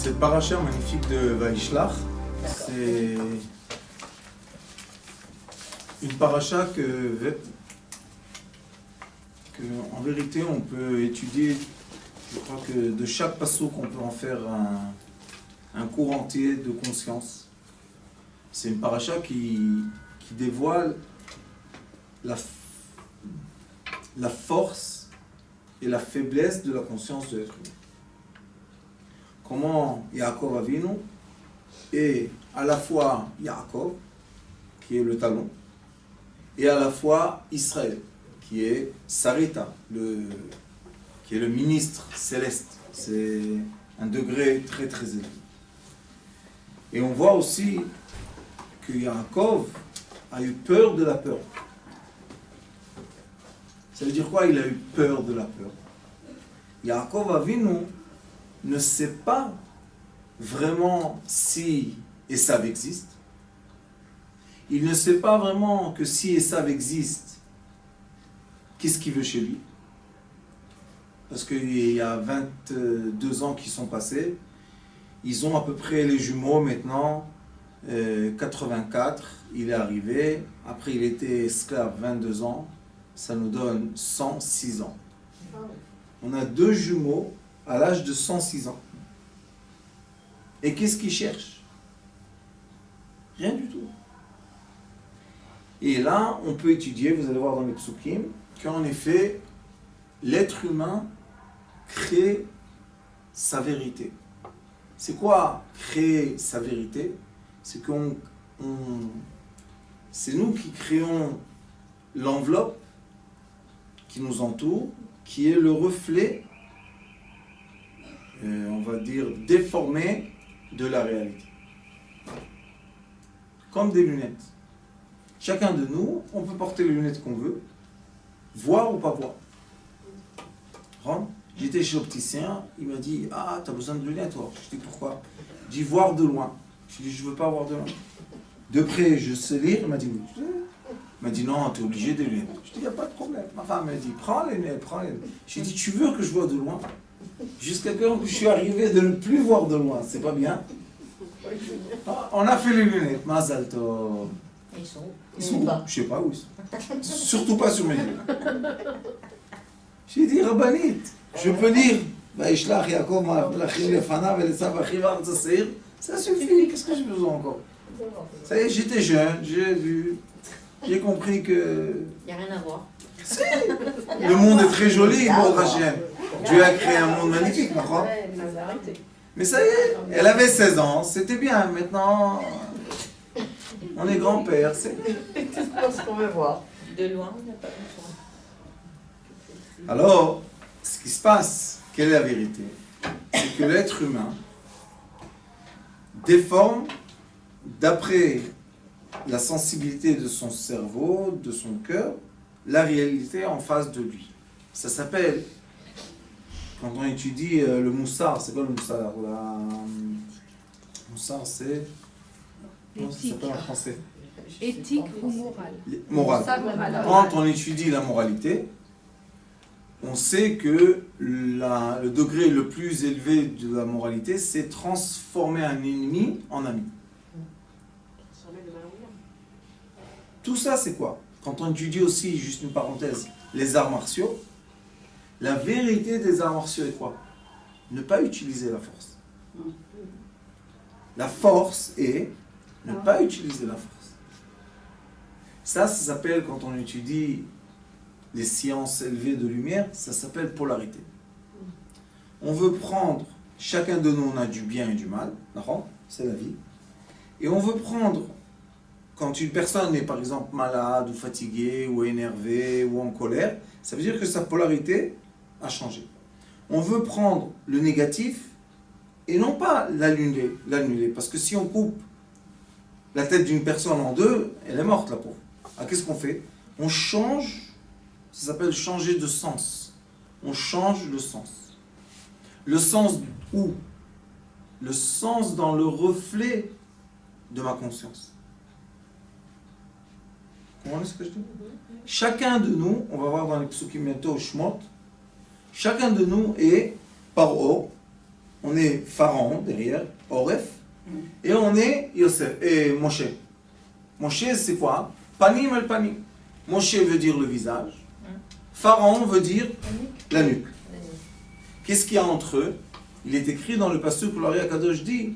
Cette paracha magnifique de Vaishlach, c'est une paracha que en vérité on peut étudier. Je crois que de chaque passouk on peut en faire un cours entier de conscience. C'est une paracha qui dévoile la force et la faiblesse de la conscience de l'être humain. Comment Yaakov Avinu est à la fois Yaakov, qui est le talon, et à la fois Israël, qui est Sarita, qui est le ministre céleste. C'est un degré très très élevé. Et on voit aussi que Yaakov a eu peur de la peur. Ça veut dire quoi, il a eu peur de la peur? Yaakov Avinu ne sait pas vraiment si Esav existe. Il ne sait pas vraiment que si Esav existe, qu'est-ce qu'il veut chez lui. Parce qu'il y a 22 ans qui sont passés. Ils ont à peu près les jumeaux maintenant. 84, il est arrivé. Après, il était esclave 22 ans. Ça nous donne 106 ans. On a 2 jumeaux à l'âge de 106 ans. Et qu'est-ce qu'ils cherchent? Rien du tout. Et là, on peut étudier, vous allez voir dans les psukim, qu'en effet, l'être humain crée sa vérité. C'est quoi créer sa vérité? C'est c'est nous qui créons l'enveloppe qui nous entoure, qui est le reflet, on va dire, déformé de la réalité. Comme des lunettes. Chacun de nous, on peut porter les lunettes qu'on veut, voir ou pas voir. J'étais chez l'opticien, il m'a dit « Ah, tu as besoin de lunettes, toi ?» Je dis « Pourquoi ?» Il dit « Voir de loin. » Je dis « Je ne veux pas voir de loin. » De près, je sais lire, il m'a dit « Oui. » Il m'a dit « Non, tu es obligé des lunettes. » Je dis « Il n'y a pas de problème. » Ma femme m'a dit « Prends les lunettes, prends les lunettes. » J'ai dit « Tu veux que je vois de loin ?» Jusqu'à quand je suis arrivé de ne plus voir de loin, c'est pas bien. On a fait les lunettes, Mazal Tov. Ils sont où? Ils sont où? Je sais pas où ils sont. Surtout pas sur mes yeux. J'ai dit Rabbanit, je peux lire Vaishlach Yaakov Malachim Lefanav Esav Achiv Arutz Seir. Ça suffit, qu'est-ce que j'ai besoin encore? Ça y est, j'étais jeune, j'ai vu, j'ai compris que... Il n'y a rien à voir. Si, le monde est très joli, bon Hachem. Dieu a créé un monde magnifique, d'accord? Mais ça y est, elle avait 16 ans, c'était bien, maintenant... On est grand-père, c'est... C'est ce qu'on veut voir. De loin, on n'a pas besoin. Alors, ce qui se passe, quelle est la vérité? C'est que l'être humain déforme, d'après la sensibilité de son cerveau, de son cœur, la réalité en face de lui. Ça s'appelle, quand on étudie le moussard, c'est quoi le moussard? Le moussard, c'est... Comment ça s'appelle en français? Éthique ou morale? Morale. Quand on étudie la moralité, on sait que le degré le plus élevé de la moralité, c'est transformer un ennemi en ami. Tout ça, c'est quoi? Quand on étudie aussi, juste une parenthèse, les arts martiaux, la vérité des arts martiaux est quoi? Ne pas utiliser la force. La force est ne pas utiliser la force. Ça s'appelle, quand on étudie les sciences élevées de lumière, ça s'appelle polarité. On veut prendre, chacun de nous, on a du bien et du mal, c'est la vie, et on veut prendre, quand une personne est par exemple malade ou fatiguée ou énervée ou en colère, ça veut dire que sa polarité a changé. On veut prendre le négatif et non pas l'annuler, parce que si on coupe la tête d'une personne en deux, elle est morte la pauvre. Alors qu'est-ce qu'on fait? On change, ça s'appelle changer de sens. On change le sens. Le sens où? Le sens dans le reflet de ma conscience. Vous comprenez ce que je dis? Chacun de nous, on va voir dans les psukim bientôt au Shmot, chacun de nous est paro, on est Pharaon derrière, Oref, et on est Yosef, et Moshe. Moshe, c'est quoi? Panim el panim. Moshe veut dire le visage. Pharaon veut dire la nuque. Qu'est-ce qu'il y a entre eux? Il est écrit dans le pasuk où l'Ari Akadosh dit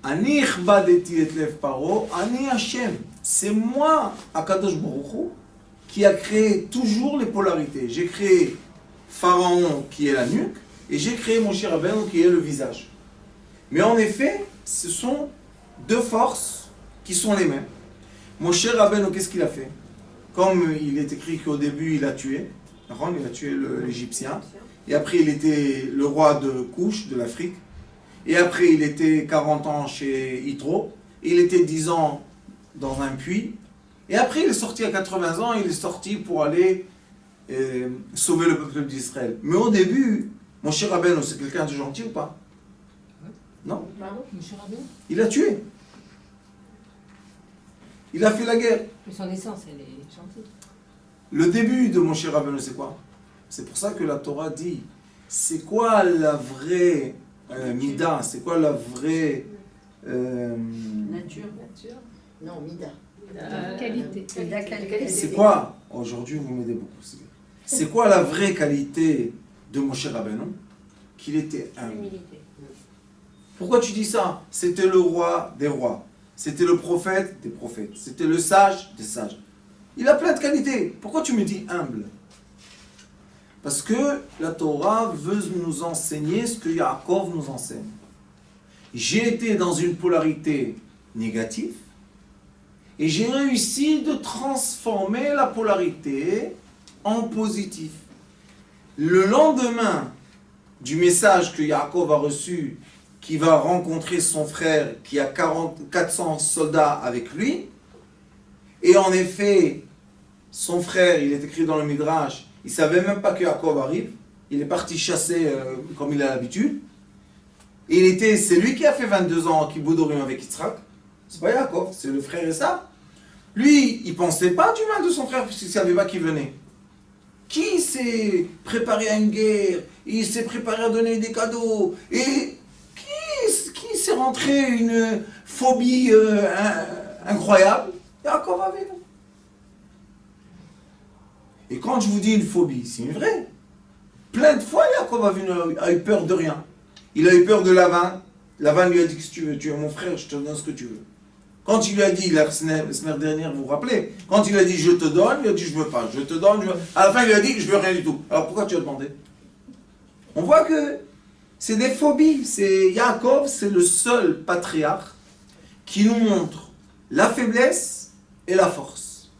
Ani ichbadeti et lev paro, ani Hashem. C'est moi, Akadosh Baruch Hu, qui a créé toujours les polarités. J'ai créé Pharaon qui est la nuque, et j'ai créé Moshe Rabbeinu qui est le visage. Mais en effet, ce sont deux forces qui sont les mêmes. Moshe Rabbeinu, qu'est-ce qu'il a fait? Comme il est écrit qu'au début il a tué l'Égyptien, et après il était le roi de Couche, de l'Afrique, et après il était 40 ans chez Yitro, il était 10 ans dans un puits, et après il est sorti à 80 ans, il est sorti pour aller sauver le peuple d'Israël. Mais au début, Moshe Rabbeinu, c'est quelqu'un de gentil ou pas? Non. Il a tué. Il a fait la guerre. Mais son essence, elle est gentille. Le début de Moshe Rabbeinu, c'est quoi? C'est pour ça que la Torah dit, c'est quoi la vraie mida? C'est quoi la vraie... Nature. Non, mida. Qualité. C'est quoi? Aujourd'hui, vous m'aidez beaucoup. C'est quoi la vraie qualité de Moshe Rabbeinu? Qu'il était humble. L'humilité. Pourquoi tu dis ça? C'était le roi des rois. C'était le prophète des prophètes. C'était le sage des sages. Il a plein de qualités. Pourquoi tu me dis humble? Parce que la Torah veut nous enseigner ce que Yaakov nous enseigne. J'ai été dans une polarité négative et j'ai réussi de transformer la polarité en positif. Le lendemain du message que Yaakov a reçu, qui va rencontrer son frère qui a 400 soldats avec lui, et en effet, son frère, il est écrit dans le Midrash, il ne savait même pas que Yaakov arrive, il est parti chasser comme il a l'habitude, et c'est lui qui a fait 22 ans qui Boudorim avec Yitzhak, c'est pas Yaakov, c'est le frère Esav. Lui, il ne pensait pas du mal de son frère puisqu'il ne savait pas qui venait. Qui s'est préparé à une guerre, il s'est préparé à donner des cadeaux, et qui s'est rentré une phobie incroyable? Yaakov avait nous. Et quand je vous dis une phobie, c'est une vraie. Plein de fois, Yaakov a eu peur de rien. Il a eu peur de Lavan. Lavan lui a dit que si tu veux, tu es mon frère, je te donne ce que tu veux. Quand il lui a dit, la semaine dernière, vous vous rappelez, quand il a dit je te donne, il a dit je veux pas, je te donne, je veux... À la fin, il lui a dit je veux rien du tout. Alors pourquoi tu as demandé? On voit que c'est des phobies. Yaakov, c'est le seul patriarche qui nous montre la faiblesse et la force.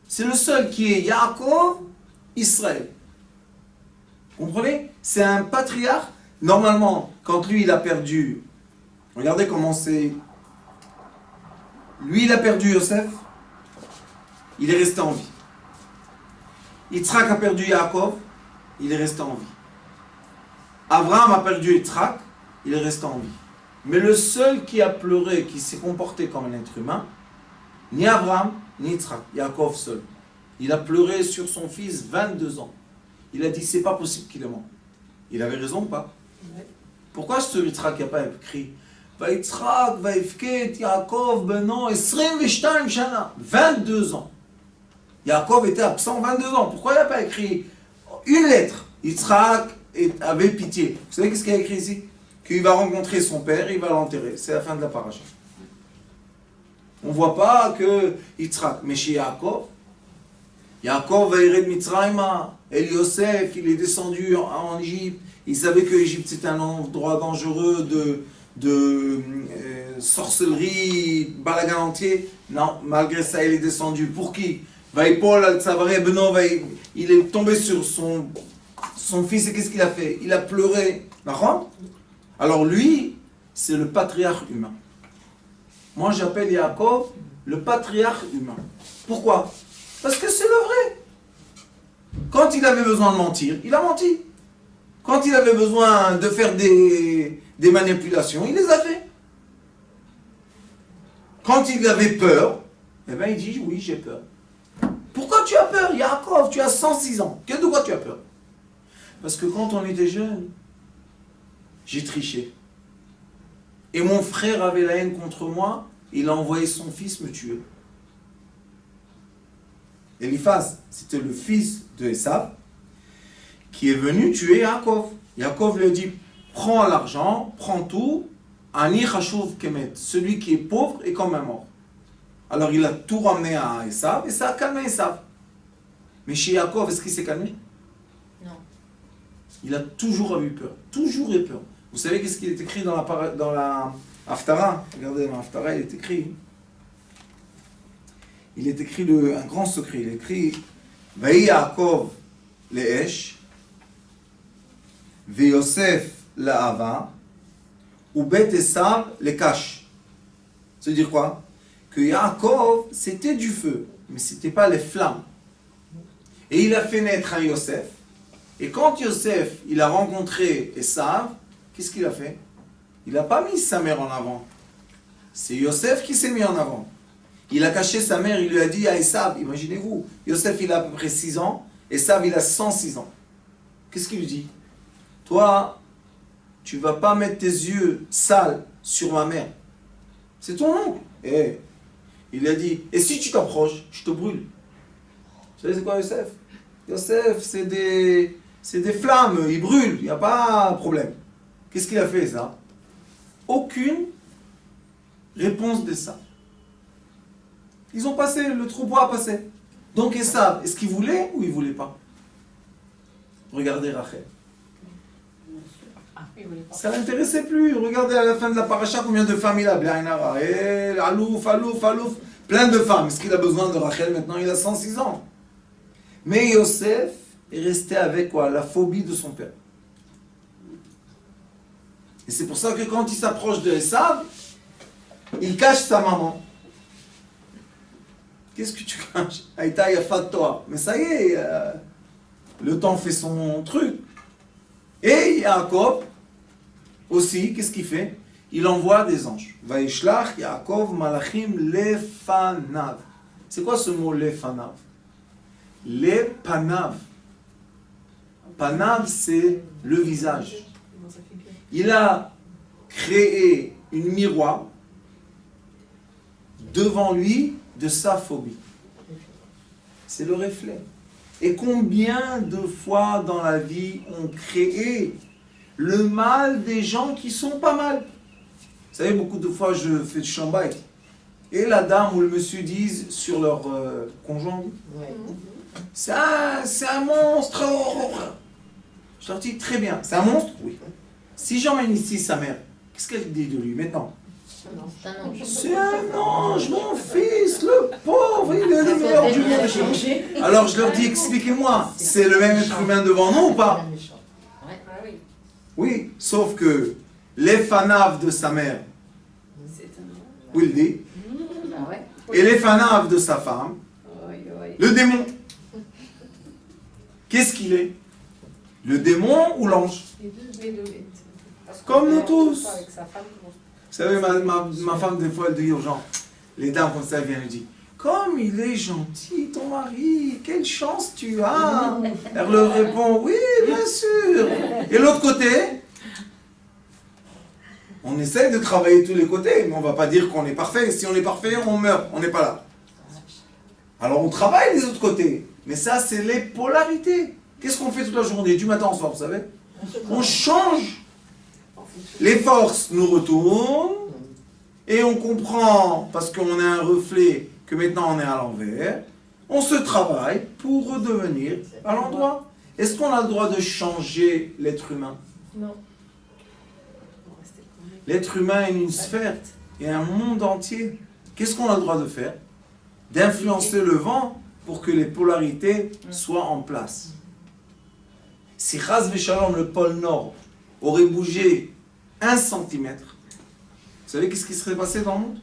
C'est le seul qui est Yaakov, Israël. Vous comprenez? C'est un patriarche. Normalement, quand lui, il a perdu, regardez comment c'est. Lui, il a perdu Yosef, il est resté en vie. Yitzhak a perdu Yaakov, il est resté en vie. Abraham a perdu Yitzhak, il est resté en vie. Mais le seul qui a pleuré, qui s'est comporté comme un être humain, ni Abraham, ni Yitzhak, Yaakov seul. Il a pleuré sur son fils 22 ans. Il a dit, c'est pas possible qu'il est mort. Il avait raison ou pas? Pourquoi ce Yitzhak n'a pas écrit Yitzhak, Vaifket, Yaakov, Beno, 22 shana, 22 ans. Yaakov était absent 22 ans. Pourquoi il n'a pas écrit une lettre? Yitzhak avait pitié. Vous savez qu'est-ce qu'il a écrit ici? Qu'il va rencontrer son père, il va l'enterrer. C'est la fin de la paracha. On ne voit pas que Yitzhak, mais chez Yaakov va irer de Mitzrayma. El Yosef, il est descendu en Égypte. Il savait que l'Égypte c'était un endroit dangereux de sorcellerie, balagan entier. Non, malgré ça, il est descendu. Pour qui? Vaipol al-Tsavaré Beno, il est tombé sur son fils et qu'est-ce qu'il a fait? Il a pleuré. Alors lui, c'est le patriarche humain. Moi, j'appelle Yaakov le patriarche humain. Pourquoi? Parce que c'est le vrai. Quand il avait besoin de mentir, il a menti. Quand il avait besoin de faire des manipulations, il les a fait. Quand il avait peur, eh bien il dit oui, j'ai peur. Pourquoi tu as peur, Yaakov? Tu as 106 ans. De quoi tu as peur? Parce que quand on était jeune, j'ai triché. Et mon frère avait la haine contre moi, il a envoyé son fils me tuer. Eliphaz, c'était le fils de Esav, qui est venu tuer Yaakov. Yaakov lui a dit, prends l'argent, prends tout, Ani Chashuv Kemet, celui qui est pauvre est comme un mort. Alors il a tout ramené à Esav, et ça a calmé Esav. Mais chez Yaakov, est-ce qu'il s'est calmé? Non. Il a toujours eu peur, toujours eu peur. Vous savez qu'est-ce qui est écrit dans la Haftara? Regardez, dans la Haftara, il est écrit un grand secret. Il est écrit Vaï Yaakov le'esh, ve'Yosef la'ava, ou Bet Esav le'kash. Ça veut dire quoi? Que Yaakov, c'était du feu, mais ce n'était pas les flammes. Et il a fait naître un Yosef. Et quand Yosef, il a rencontré Esav, qu'est-ce qu'il a fait? Il n'a pas mis sa mère en avant. C'est Yosef qui s'est mis en avant. Il a caché sa mère, il lui a dit à Esav, imaginez-vous, Yosef il a à peu près 6 ans, Esav il a 106 ans. Qu'est-ce qu'il lui dit? Toi, tu ne vas pas mettre tes yeux sales sur ma mère. C'est ton oncle. Et il a dit, et si tu t'approches, je te brûle. Vous savez c'est quoi Yosef? Yosef, c'est des flammes, il brûle, il n'y a pas de problème. Qu'est-ce qu'il a fait ça? Aucune réponse de ça. Ils ont passé, le troupeau a passé. Donc Esav, est-ce qu'il voulait ou il ne voulait pas? Regardez Rachel. Ça ne l'intéressait plus. Regardez à la fin de la paracha combien de femmes il a. Alouf, alouf, alouf. Plein de femmes. Est-ce qu'il a besoin de Rachel maintenant? Il a 106 ans. Mais Yosef est resté avec quoi? La phobie de son père. Et c'est pour ça que quand il s'approche de Esav, il cache sa maman. Qu'est-ce que tu caches? Aïta yafa de toi. Mais ça y est, le temps fait son truc. Et Yaakov, aussi, qu'est-ce qu'il fait? Il envoie des anges. Vaishlach Yaakov malachim lefanav. C'est quoi ce mot lefanav? Lepanav. Panav, c'est le visage. Il a créé une miroir devant lui de sa phobie. C'est le reflet. Et combien de fois dans la vie on crée le mal des gens qui sont pas mal? Vous savez, beaucoup de fois je fais du chambay et la dame ou le monsieur disent sur leur conjoint, c'est un monstre. Je leur dis très bien, c'est un monstre? Oui. Si j'emmène ici sa mère, qu'est-ce qu'elle dit de lui maintenant? C'est un ange, mon fils, le pauvre, il est le meilleur du monde. Alors je leur dis, expliquez-moi, c'est le même être humain devant nous ou pas? Oui, sauf que les fanaves de sa mère, oui, il dit, et les fanaves de sa femme, le démon. Qu'est-ce qu'il est? Le démon ou l'ange? Comme nous tous. Vous savez, ma femme, des fois, elle dit aux gens, les dames comme ça, elle vient me dire, comme il est gentil, ton mari, quelle chance tu as. Elle leur répond, oui, bien sûr. Et l'autre côté, on essaie de travailler tous les côtés, mais on ne va pas dire qu'on est parfait. Si on est parfait, on meurt, on n'est pas là. Alors on travaille les autres côtés. Mais ça, c'est les polarités. Qu'est-ce qu'on fait toute la journée, du matin au soir, vous savez? On change. Les forces nous retournent et on comprend, parce qu'on a un reflet, que maintenant on est à l'envers. On se travaille pour redevenir à l'endroit. Est-ce qu'on a le droit de changer l'être humain? Non. L'être humain est une sphère et un monde entier. Qu'est-ce qu'on a le droit de faire? D'influencer le vent pour que les polarités soient en place. Si Chas Veshalom, le pôle Nord, aurait bougé 1 centimètre, vous savez qu'est-ce qui serait passé dans le monde?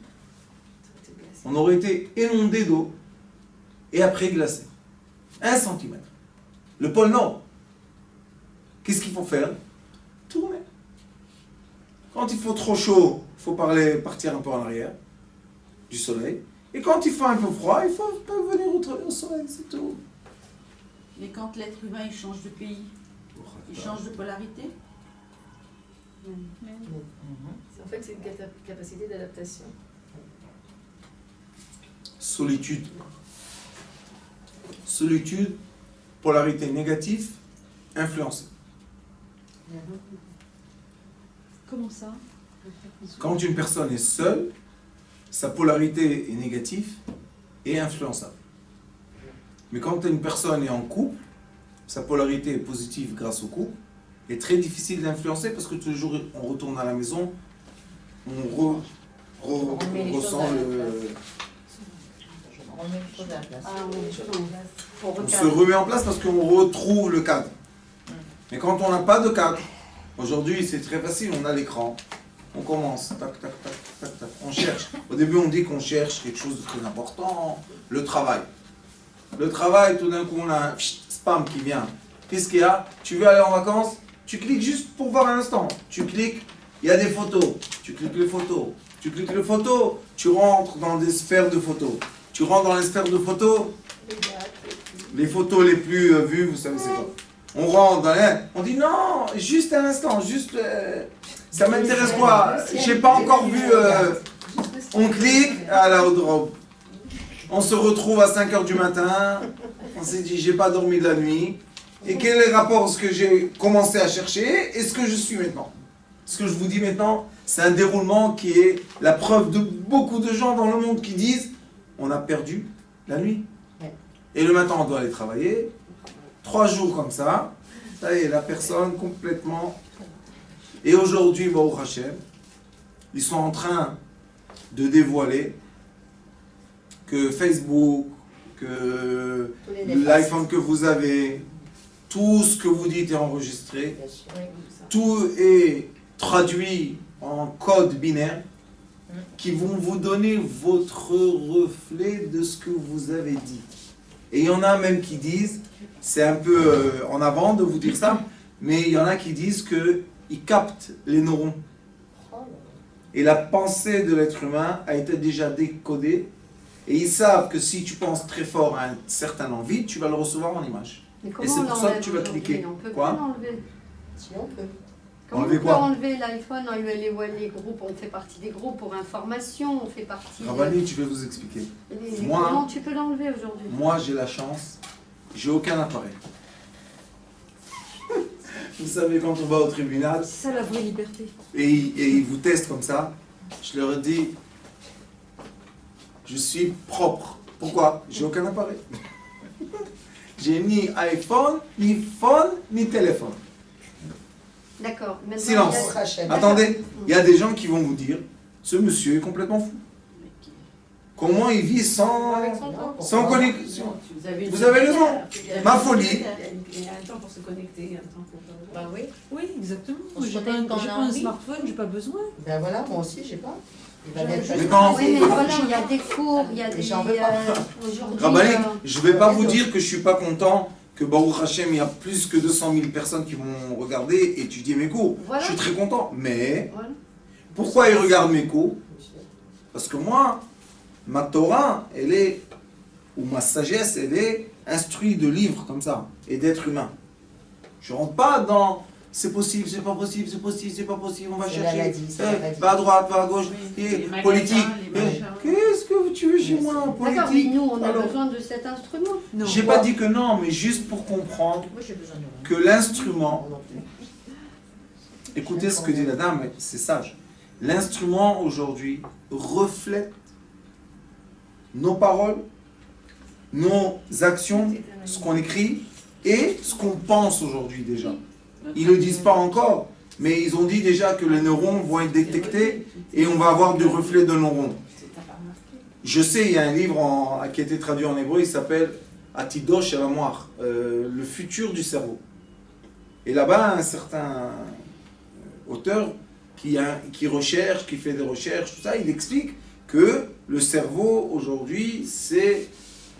On aurait été inondé d'eau et après glacé. 1 centimètre. Le pôle Nord. Qu'est-ce qu'il faut faire? Tourner. Quand il faut trop chaud, il faut partir un peu en arrière du soleil. Et quand il fait un peu froid, il faut venir au soleil, c'est tout. Mais quand l'être humain il change de pays, il change de polarité? En fait, c'est une capacité d'adaptation. Solitude. Solitude, polarité négative, influencée. Comment ça? Quand une personne est seule, sa polarité est négative et influençable. Mais quand une personne est en couple, sa polarité est positive grâce au couple, est très difficile d'influencer parce que tous les jours on retourne à la maison, on ressent le... On remet les choses à la place. On se remet en place parce qu'on retrouve le cadre. Mais quand on n'a pas de cadre, aujourd'hui c'est très facile, on a l'écran, on commence, tac, tac, tac, tac, tac, on cherche. Au début on dit qu'on cherche quelque chose de très important, le travail. Le travail, tout d'un coup on a un spam qui vient. Qu'est-ce qu'il y a? Tu veux aller en vacances? Tu cliques juste pour voir un instant. Tu cliques, il y a des photos. Tu cliques les photos. Tu cliques les photos, tu rentres dans des sphères de photos. Tu rentres dans les sphères de photos, les photos les plus vues, vous savez c'est quoi? On rentre dans les... On dit non, juste un instant, juste... ça m'intéresse quoi? J'ai pas encore vu... on clique à la haute robe. On se retrouve à 5 h du matin. On s'est dit, j'ai pas dormi de la nuit. Et quel est le rapport ce que j'ai commencé à chercher et ce que je suis maintenant? Ce que je vous dis maintenant, c'est un déroulement qui est la preuve de beaucoup de gens dans le monde qui disent on a perdu la nuit. Et le matin, on doit aller travailler. 3 jours comme ça. Ça y est, la personne complètement... Et aujourd'hui, Baruch Hashem, ils sont en train de dévoiler que Facebook, que l'iPhone que vous avez, tout ce que vous dites est enregistré, tout est traduit en code binaire qui vont vous donner votre reflet de ce que vous avez dit. Et il y en a même qui disent, c'est un peu en avant de vous dire ça, mais il y en a qui disent qu'ils captent les neurones. Et la pensée de l'être humain a été déjà décodée. Et ils savent que si tu penses très fort à un certain envie, tu vas le recevoir en image. Et c'est pour ça que tu vas cliquer. On peut Quoi? plus l'enlever. Si on peut. Comment Enlever on peut quoi? enlever l'iPhone, enlever les groupes? On fait partie des groupes pour information, on fait partie... Rabani, je vais vous expliquer. Moi, comment tu peux l'enlever aujourd'hui? Moi, j'ai la chance, j'ai aucun appareil. Vous savez, quand on va au tribunal, C'est ça la vraie liberté. et ils vous testent comme ça, je leur dis, je suis propre. Pourquoi? J'ai aucun appareil. J'ai ni iPhone, ni phone, ni téléphone. D'accord. Silence. Attendez, il y a des gens qui vont vous dire, ce monsieur est complètement fou. Comment il vit sans connexion? Vous avez raison. Ma folie. Il y a un temps pour se connecter, il y a un temps pour... Bah oui. Oui, exactement. On se J'ai connecte pas quand on a un envie. smartphone, j'ai pas besoin. Ben voilà, moi aussi, j'ai pas. Il va bien Mais quand- Oui, mais voilà, il y a des cours, il y a des... J'en veux pas. Aujourd'hui, Rabani, je ne vais pas vous dire que je ne suis pas content que Baruch Hashem, il y a plus que 200 000 personnes qui vont regarder et étudier mes cours. Voilà. Je suis très content. Mais Voilà. pourquoi ils regardent mes cours? Parce que moi, ma Torah, elle est, ou ma sagesse, elle est instruite de livres comme ça, et d'êtres humains. Je ne rentre pas dans c'est possible, c'est pas possible, c'est possible, c'est pas possible, on va C'est chercher. maladie, c'est maladie. Pas à droite, pas à gauche, Oui, et les magasins, politique. les machins. Qu'est-ce que tu veux chez moi en D'accord, mais politique? nous, on a Alors, besoin de cet instrument. Non. j'ai pas dit que non, mais juste pour comprendre Moi, j'ai besoin de rien. que l'instrument, Non plus. écoutez ce que dit la dame, c'est sage. L'instrument aujourd'hui reflète nos paroles, nos actions, ce qu'on écrit et ce qu'on pense aujourd'hui déjà. Ils ne le disent pas encore, mais ils ont dit déjà que les neurones vont être détectés et on va avoir du reflet de neurones. Je sais, il y a un livre qui a été traduit en hébreu, il s'appelle Atidosh et la moire, le futur du cerveau. Et là-bas, un certain auteur qui recherche, qui fait des recherches, tout ça, il explique que le cerveau aujourd'hui, c'est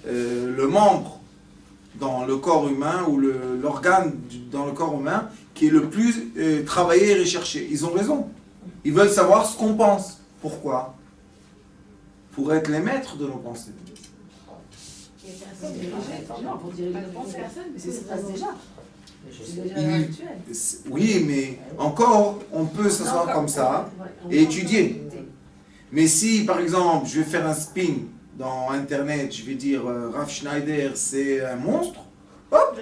le membre dans le corps humain ou l'organe dans le corps humain qui est le plus travaillé et recherché. Ils ont raison. Ils veulent savoir ce qu'on pense. Pourquoi? Pour être les maîtres de nos pensées. Non, pour diriger nos pensées, mais ça se passe déjà. Je C'est sais. déjà Il- actuel. Oui, mais encore, on peut s'asseoir comme ça et étudier. Mais si, par exemple, je vais faire un spin dans Internet, je vais dire Rav Schneider, c'est un monstre,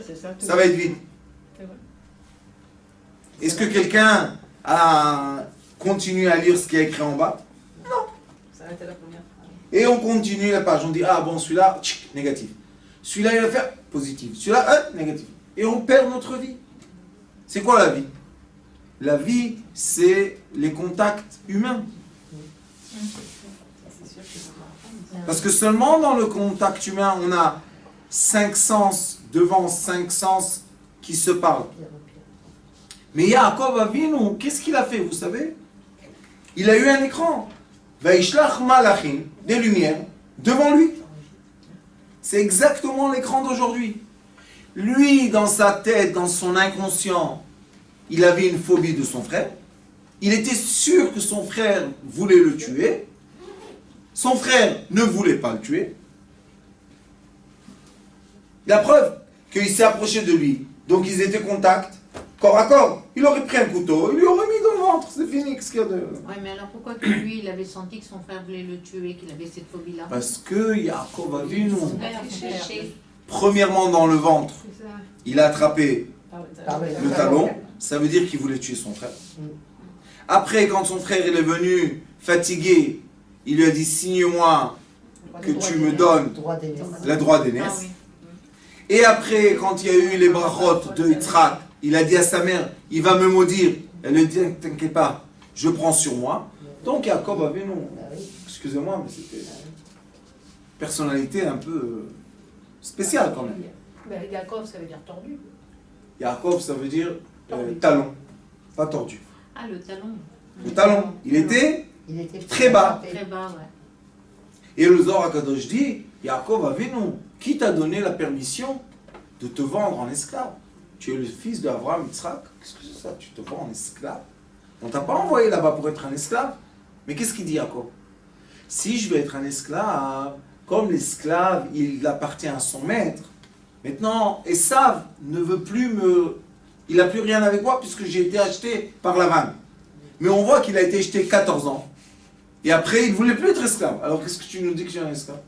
C'est ça. ça va être vite. C'est vrai. Est-ce que quelqu'un a continué à lire ce qui est écrit en bas? Ça a été la première phrase. Et on continue la page. On dit, ah bon, celui-là, tchic, négatif. Celui-là, il va faire positif. Celui-là, négatif. Et on perd notre vie. C'est quoi la vie? La vie, c'est les contacts humains. C'est sûr que c'est pas Parce que seulement dans le contact humain, on a 5 sens devant 5 sens qui se parlent. Mais Yaakov Avinu, qu'est-ce qu'il a fait, vous savez? Il a eu un écran. Vaishlach malachim, des lumières, devant lui. C'est exactement l'écran d'aujourd'hui. Lui, dans sa tête, dans son inconscient, il avait une phobie de son frère. Il était sûr que son frère voulait le tuer. Son frère ne voulait pas le tuer. La preuve qu'il s'est approché de lui. Donc ils étaient contact, corps à corps. Il aurait pris un couteau, il lui aurait mis dans le ventre. C'est fini, qu'est-ce qu'il y a de... Ouais, mais alors pourquoi que lui, il avait senti que son frère voulait le tuer, qu'il avait cette phobie-là? Parce que Yaakov Avinu, Son père, son péché. premièrement dans le ventre, C'est ça. il a attrapé Par le le talon. Ça veut dire qu'il voulait tuer son frère. Après, quand son frère il est venu fatigué, il lui a dit, signe-moi que tu me donnes Droit d'aînesse. le droit Ah d'aînesse. oui. Et après, quand il y a eu les brachot de Yitzhak, il a dit à sa mère, il va me maudire. Elle lui dit, t'inquiète pas, je prends sur moi. Donc Yaakov avait non. Bah oui. Excusez-moi, mais c'était une personnalité un peu spéciale quand même. Ben, Yaakov, ça veut dire tordu. Yaakov, ça veut dire talon, pas tordu. Ah, le talon. Le talon, il était Il était Très bas. Très bas, ouais. Et le Zohar HaKadosh dit, Yaakov Avinu, qui t'a donné la permission de te vendre en esclave? Tu es le fils d'Abraham Yitzhak. Qu'est-ce que c'est ça? Tu te vends en esclave? On t'a pas envoyé là-bas pour être un esclave. Mais qu'est-ce qu'il dit Yaakov? Si je vais être un esclave, comme l'esclave, il appartient à son maître. Maintenant, Esav ne veut plus me... Il n'a plus rien avec moi puisque j'ai été acheté par Lavan. Mais on voit qu'il a été acheté 14 ans. Et après, il ne voulait plus être esclave. Alors qu'est-ce que tu nous dis que j'ai un esclave?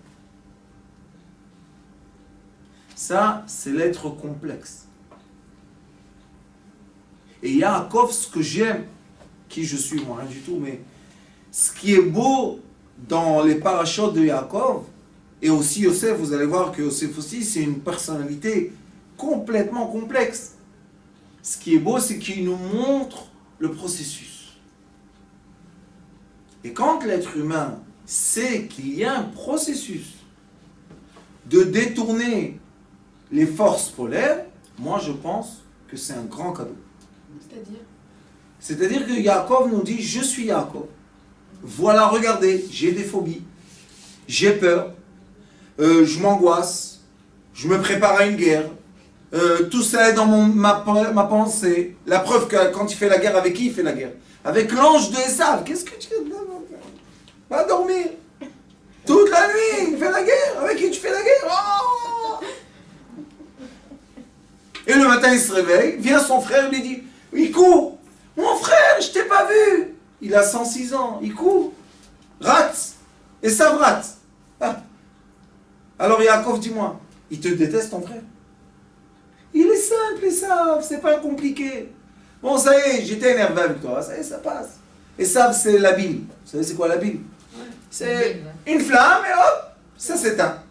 Ça, c'est l'être complexe. Et Yaakov, ce que j'aime, qui je suis, moi, rien du tout, mais ce qui est beau dans les parachutes de Yaakov, et aussi Yosef, vous allez voir que Yosef aussi, c'est une personnalité complètement complexe. Ce qui est beau, c'est qu'il nous montre le processus. Et quand l'être humain sait qu'il y a un processus de détourner les forces polaires, moi je pense que c'est un grand cadeau. C'est-à-dire C'est-à-dire que Yaakov nous dit, je suis Yaakov. Voilà, regardez, j'ai des phobies, j'ai peur, je m'angoisse, je me prépare à une guerre, tout ça est dans ma pensée. La preuve que quand il fait la guerre, avec qui il fait la guerre? Avec l'ange de Esav. Qu'est-ce que tu... Va dormir. Toute la nuit, il fait la guerre. Avec qui tu fais la guerre? Oh. Et le matin, il se réveille, vient son frère, lui dit, il court. Mon frère, je t'ai pas vu. Il a 106 ans, il court. Rate. Esav rate. Ah. Alors Yaakov, dis-moi, il te déteste ton frère? Il est simple, Esav, c'est pas compliqué. Bon, ça y est, j'étais énervé avec toi, ça y est, ça passe. Esav, c'est la Bible. Vous savez, c'est quoi la Bible? C'est une flamme et hop, ça s'éteint.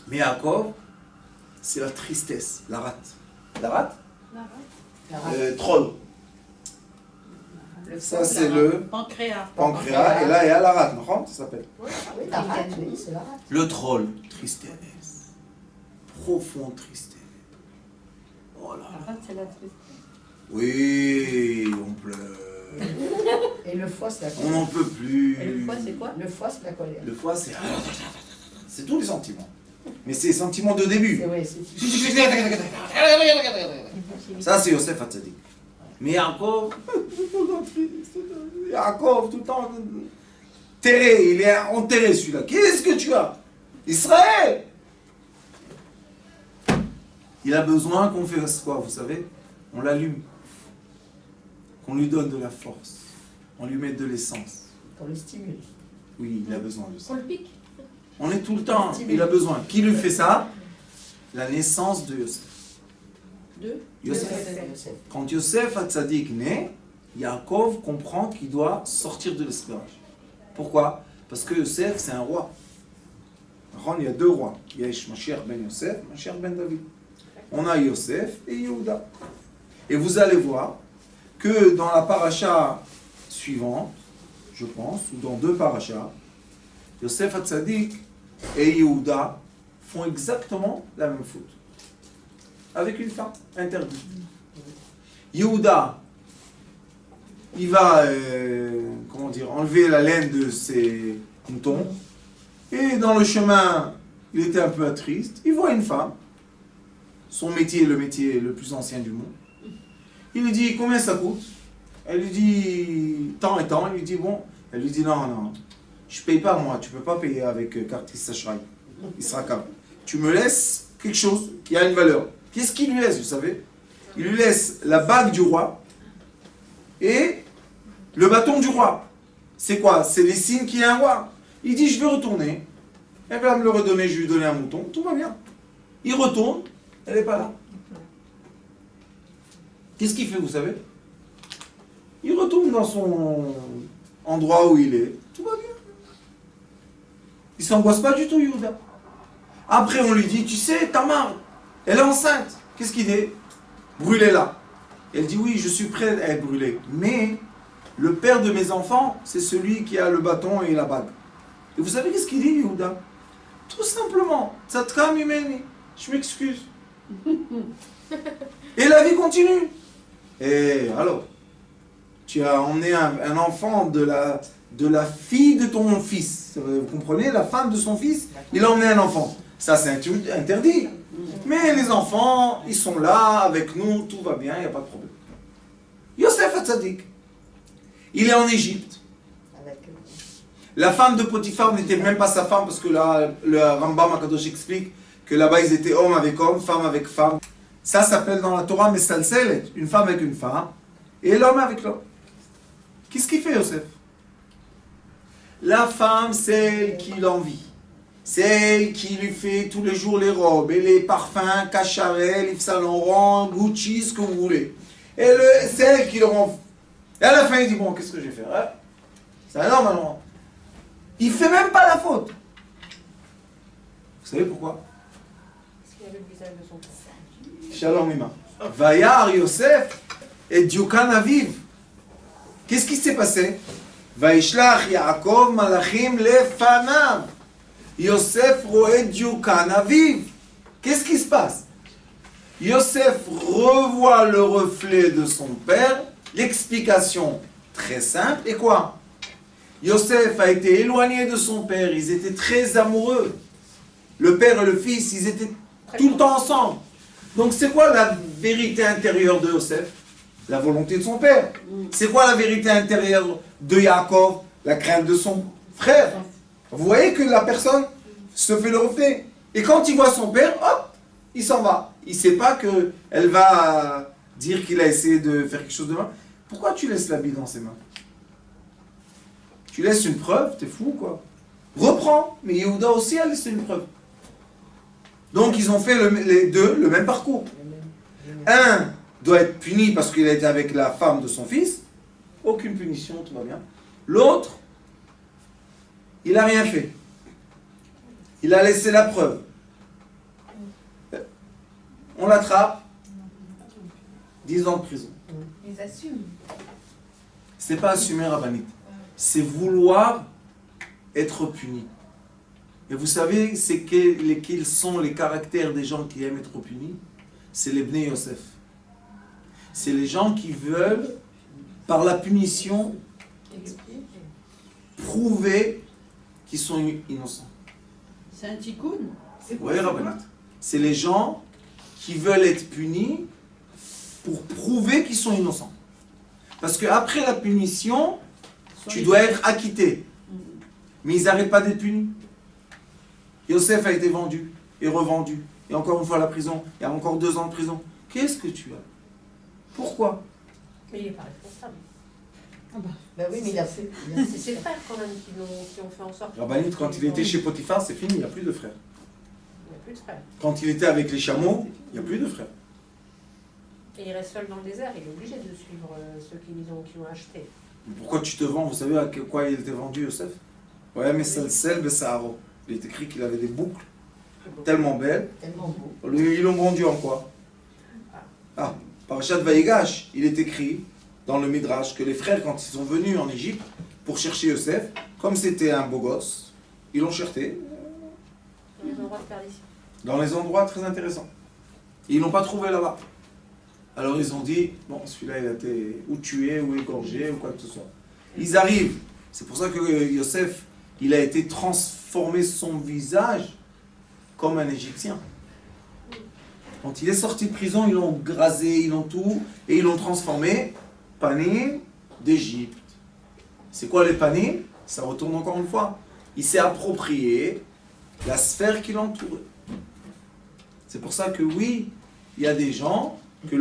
Mais Yaakov, c'est la tristesse, la rate. La rate? Troll. Ça, c'est le Pancréas. pancréas, et là, il y a la rate, non? Ça s'appelle. Oui, la rate, oui, c'est la rate. Le troll, tristesse. Profonde tristesse. Oh là là. c'est la tristesse. Oui, on pleure. Et le foie, c'est la On colère. n'en peut plus. Et le foie, c'est quoi? Le foie, c'est la colère. Le foie, c'est... C'est tous les sentiments. Mais c'est les sentiments de début. C'est vrai, c'est... Ça, c'est Yosef Hatzadik. Mais Yaakov, Yaakov, tout le temps, terré, il est enterré celui-là. Qu'est-ce que tu as? Israël! Il a besoin qu'on fasse quoi, vous savez? On l'allume. Qu'on lui donne de la force. On lui mette de l'essence. Pour le stimuler. Oui, il a besoin de ça. On le pique. On est tout le temps, il a besoin. Qui lui fait ça? La naissance de Yosef. Deux. Yosef. Yosef. Quand Yosef Hatzadik naît, Yaakov comprend qu'il doit sortir de l'esclavage. Pourquoi? Parce que Yosef, c'est un roi. Il y a deux rois. Il y a Mashiach ben Yosef, Mashiach ben David. On a Yosef et Yehuda. Et vous allez voir que dans la paracha suivante, je pense, ou dans deux parachas, Yosef Hatzadik et Yehuda font exactement la même faute. Avec une femme interdite. Yehuda, il va enlever la laine de ses moutons. Et dans le chemin, il était un peu triste. Il voit une femme. Son métier est le métier le plus ancien du monde. Il lui dit, combien ça coûte? Elle lui dit, tant et tant. Il lui dit, bon. Elle lui dit, non, je ne paye pas moi. Tu ne peux pas payer avec carte Israël. Il sera capable. Tu me laisses quelque chose qui a une valeur. Qu'est-ce qu'il lui laisse, vous savez? Il lui laisse la bague du roi et le bâton du roi. C'est quoi? C'est les signes qu'il y a un roi. Il dit, je vais retourner. Elle va me le redonner, je vais lui donner un mouton. Tout va bien. Il retourne, elle n'est pas là. Qu'est-ce qu'il fait, vous savez? Il retourne dans son endroit où il est. Tout va bien. Il ne s'angoisse pas du tout, Yehuda. Après, on lui dit, tu sais, Tamar, elle est enceinte. Qu'est-ce qu'il dit? Brûlez-la. Elle dit, oui, je suis prête à être brûlée. Mais le père de mes enfants, c'est celui qui a le bâton et la bague. Et vous savez qu'est-ce qu'il dit, Yehuda? Tout simplement, Tzatka mimeni, je m'excuse. Et la vie continue. Et alors, tu as emmené un enfant de la fille de ton fils. Vous comprenez? La femme de son fils, il a emmené un enfant. Ça, c'est interdit. Mais les enfants, ils sont là avec nous, tout va bien, il n'y a pas de problème. Yosef Hatzadik, il est en Égypte. La femme de Potiphar n'était même pas sa femme, parce que là, le Rambam Akadosh explique que là-bas, ils étaient homme avec homme, femme avec femme. Ça s'appelle dans la Torah Mesalselet, une femme avec une femme, et l'homme avec l'homme. Qu'est-ce qu'il fait, Yosef? La femme, celle qui l'envie. Celle qui lui fait tous les jours les robes, et les parfums, Cacharel, Yves Saint Laurent, Gucci, ce que vous voulez. Et celle qui le rend... Et à la fin, il dit, bon, qu'est-ce que je vais faire, hein? C'est un homme, alors. Il ne fait même pas la faute. Vous savez pourquoi? Parce qu'il y avait le visage de son père. Shalom Ima. Vayar Yosef et Diukan Aviv. Qu'est-ce qui s'est passé? Vaishlach Yaakov Malachim lefanav. Yosef roe Diukan Aviv. Qu'est-ce qui se passe? Yosef revoit le reflet de son père. L'explication très simple. Et quoi? Yosef a été éloigné de son père. Ils étaient très amoureux. Le père et le fils, ils étaient tout le temps ensemble. Donc c'est quoi la vérité intérieure de Yosef? La volonté de son père. C'est quoi la vérité intérieure de Yaakov? La crainte de son frère. Vous voyez que la personne se fait le reflet. Et quand il voit son père, hop, il s'en va. Il ne sait pas qu'elle va dire qu'il a essayé de faire quelque chose de mal. Pourquoi tu laisses l'habit dans ses mains? Tu laisses une preuve, t'es fou quoi. Reprends. Mais Yehuda aussi a laissé une preuve. Donc ils ont fait les deux le même parcours. Un doit être puni parce qu'il a été avec la femme de son fils. Aucune punition, tout va bien. L'autre, il n'a rien fait. Il a laissé la preuve. On l'attrape. 10 ans de prison. Ils assument. C'est pas assumer Rabbanit. C'est vouloir être puni. Et vous savez, quels sont les caractères des gens qui aiment être punis? C'est les Bnei Yosef. C'est les gens qui veulent, par la punition, prouver qu'ils sont innocents. C'est un tikkun. Oui, Rabbanit. C'est les gens qui veulent être punis pour prouver qu'ils sont innocents. Parce qu'après la punition, tu dois être acquitté. Mais ils n'arrêtent pas d'être punis. Yosef a été vendu et revendu et encore une fois la prison, et encore 2 ans de prison. Qu'est-ce que tu as? Pourquoi? Mais il n'est pas responsable. Ben oui, mais il a fait. C'est ses frères quand même qui ont fait en sorte. Rabbanit, quand il était chez Potiphar, c'est fini, il n'y a plus de frères. Il n'y a plus de frères. Quand il était avec les chameaux, il n'y a plus de frères. Et il reste seul dans le désert, il est obligé de suivre ceux qui l'ont acheté. Pourquoi tu te vends? Vous savez à quoi il était vendu, Yosef? Ouais, mais c'est le sel de Saharo. Il est écrit qu'il avait des boucles tellement belles. Tellement beau. Ils l'ont vendu en quoi? Ah, Parashat Vaïgash, il est écrit dans le Midrash que les frères, quand ils sont venus en Égypte pour chercher Yosef, comme c'était un beau gosse, ils l'ont cherché Dans les endroits de perdition. dans les endroits très intéressants. Ils ne l'ont pas trouvé là-bas. Alors ils ont dit, bon, celui-là il a été ou tué ou égorgé ou quoi que ce soit. Ils arrivent. C'est pour ça que Yosef, il a été transformé son visage comme un Égyptien. Quand il est sorti de prison, ils l'ont grasé, ils l'ont tout, et ils l'ont transformé panim d'Égypte. C'est quoi les panim? Ça retourne encore une fois. Il s'est approprié la sphère qui l'entourait. C'est pour ça que oui, il y a des gens que